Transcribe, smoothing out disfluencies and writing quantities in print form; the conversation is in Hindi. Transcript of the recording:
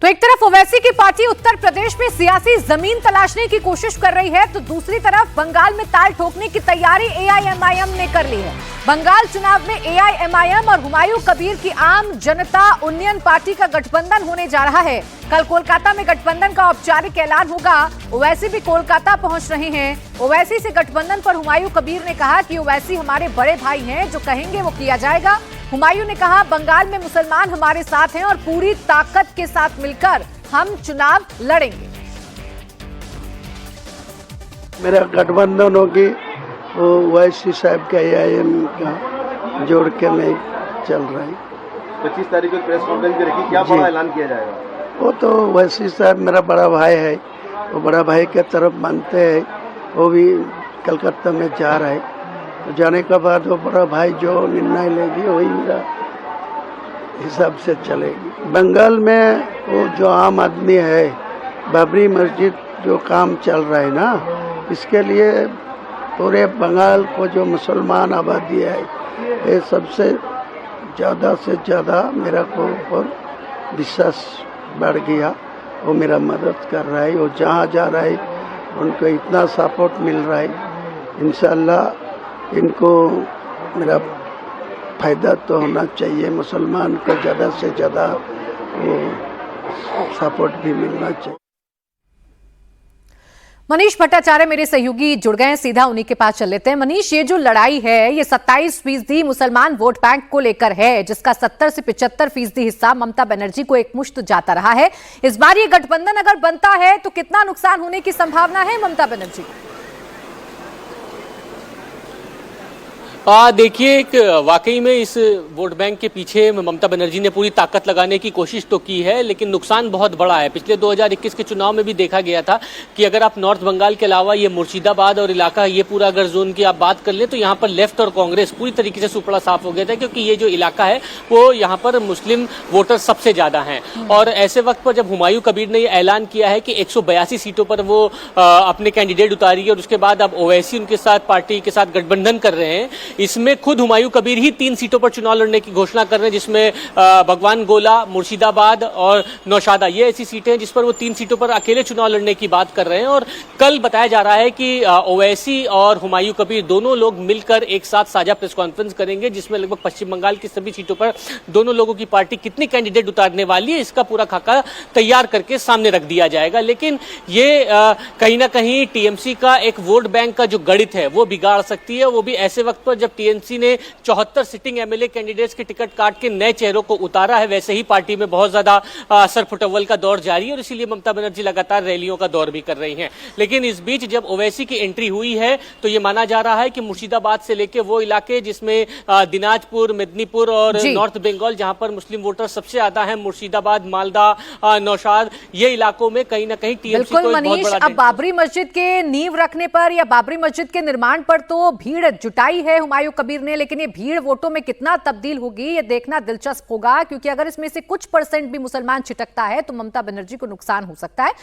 तो एक तरफ ओवैसी की पार्टी उत्तर प्रदेश में सियासी जमीन तलाशने की कोशिश कर रही है, तो दूसरी तरफ बंगाल में ताल ठोकने की तैयारी एआईएमआईएम ने कर ली है। बंगाल चुनाव में एआईएमआईएम और हुमायूं कबीर की आम जनता उन्नयन पार्टी का गठबंधन होने जा रहा है। कल कोलकाता में गठबंधन का औपचारिक ऐलान होगा। ओवैसी भी कोलकाता पहुंच रहे हैं। ओवैसी से गठबंधन पर हुमायूं कबीर ने कहा कि ओवैसी हमारे बड़े भाई हैं, जो कहेंगे वो किया जाएगा। हुमायूं ने कहा, बंगाल में मुसलमान हमारे साथ हैं और पूरी ताकत के साथ मिलकर हम चुनाव लड़ेंगे। मेरा गठबंधन होगी वो ओवैसी साहब का एआईएम का जोड़ के मैं चल रहा है। 25 तारीख को प्रेस कॉन्फ्रेंस भी रखी, क्या बड़ा ऐलान किया जाएगा? वो तो ओवैसी साहब मेरा बड़ा भाई है, वो बड़ा भाई के तरफ मानते हैं। वो भी कलकत्ता में जा रहा है, तो जाने के बाद वो बड़ा भाई जो निर्णय लेगी वही मेरा हिसाब से चलेगी। बंगाल में वो जो आम आदमी है, बाबरी मस्जिद जो काम चल रहा है ना, इसके लिए पूरे बंगाल को जो मुसलमान आबादी है, ये सबसे ज़्यादा से ज़्यादा मेरा को ऊपर विश्वास बढ़ गया। वो मेरा मदद कर रहा है, वो जहाँ जा रहा है उनको इतना सपोर्ट मिल रहा है। इंशाल्लाह इनको मेरा फायदा तो होना चाहिए। मुसलमान को ज़्यादा से ज़्यादा वो सपोर्ट भी मिलना चाहिए। मनीष भट्टाचार्य मेरे सहयोगी जुड़ गए हैं, सीधा उन्हीं के पास चल लेते हैं। मनीष, ये जो लड़ाई है ये 27% मुसलमान वोट बैंक को लेकर है, जिसका 70 से 75% हिस्सा ममता बनर्जी को एकमुश्त जाता रहा है। इस बार ये गठबंधन अगर बनता है तो कितना नुकसान होने की संभावना है ममता बनर्जी को? देखिए, एक वाकई में इस वोट बैंक के पीछे ममता बनर्जी ने पूरी ताकत लगाने की कोशिश तो की है, लेकिन नुकसान बहुत बड़ा है। पिछले 2021 के चुनाव में भी देखा गया था कि अगर आप नॉर्थ बंगाल के अलावा ये मुर्शिदाबाद और इलाका, ये पूरा अगर जोन की आप बात कर लें, तो यहाँ पर लेफ्ट और कांग्रेस पूरी तरीके से सुपड़ा साफ हो गया था, क्योंकि ये जो इलाका है वो यहाँ पर मुस्लिम वोटर सबसे ज्यादा हैं। और ऐसे वक्त पर जब हुमायूं कबीर ने ये ऐलान किया है कि 182 सीटों पर वो अपने कैंडिडेट उतारी, और उसके बाद अब ओवैसी उनके साथ पार्टी के साथ गठबंधन कर रहे हैं, इसमें खुद हुमायूं कबीर ही 3 सीटों पर चुनाव लड़ने की घोषणा कर रहे हैं, जिसमें भगवान गोला, मुर्शिदाबाद और नौशादा, ये ऐसी सीटें हैं जिस पर वो 3 सीटों पर अकेले चुनाव लड़ने की बात कर रहे हैं। और कल बताया जा रहा है कि ओवैसी और हुमायूं कबीर दोनों लोग मिलकर एक साथ साझा प्रेस कॉन्फ्रेंस करेंगे, जिसमें लगभग पश्चिम बंगाल की सभी सीटों पर दोनों लोगों की पार्टी कितनी कैंडिडेट उतारने वाली है, इसका पूरा खाका तैयार करके सामने रख दिया जाएगा। लेकिन ये कहीं ना कहीं टीएमसी का एक वोट बैंक का जो गणित है वो बिगाड़ सकती है, वो भी ऐसे वक्त पर जब टीएमसी ने 74 सिटिंग एमएलए कैंडिडेट्स के टिकट काट के नए चेहरों को उतारा है। वैसे ही पार्टी में बहुत ज्यादा सरफुटअव्वल का दौर जारी है, और इसीलिए ममता बनर्जी लगातार रैलियों का दौर भी कर रही हैं। लेकिन इस बीच जब ओवैसी की एंट्री हुई है, तो ये माना जा रहा है कि मुर्शिदाबाद से लेकर वो इलाके जिसमें दिनाजपुर, मेदिनीपुर और नॉर्थ बंगाल, जहां पर मुस्लिम वोटर सबसे ज्यादा है, मुर्शिदाबाद, मालदा, नौशाद, ये इलाकों में कहीं ना कहीं टीएमसी को मनीष, अब बाबरी मस्जिद के नींव रखने पर या बाबरी मस्जिद के निर्माण पर तो भीड़ जुटाई है हुमायूं कबीर ने, लेकिन ये भीड़ वोटों में कितना तब्दील होगी ये देखना दिलचस्प होगा, क्योंकि अगर इसमें से कुछ % भी मुसलमान छिटकता है तो ममता बनर्जी को नुकसान हो सकता है।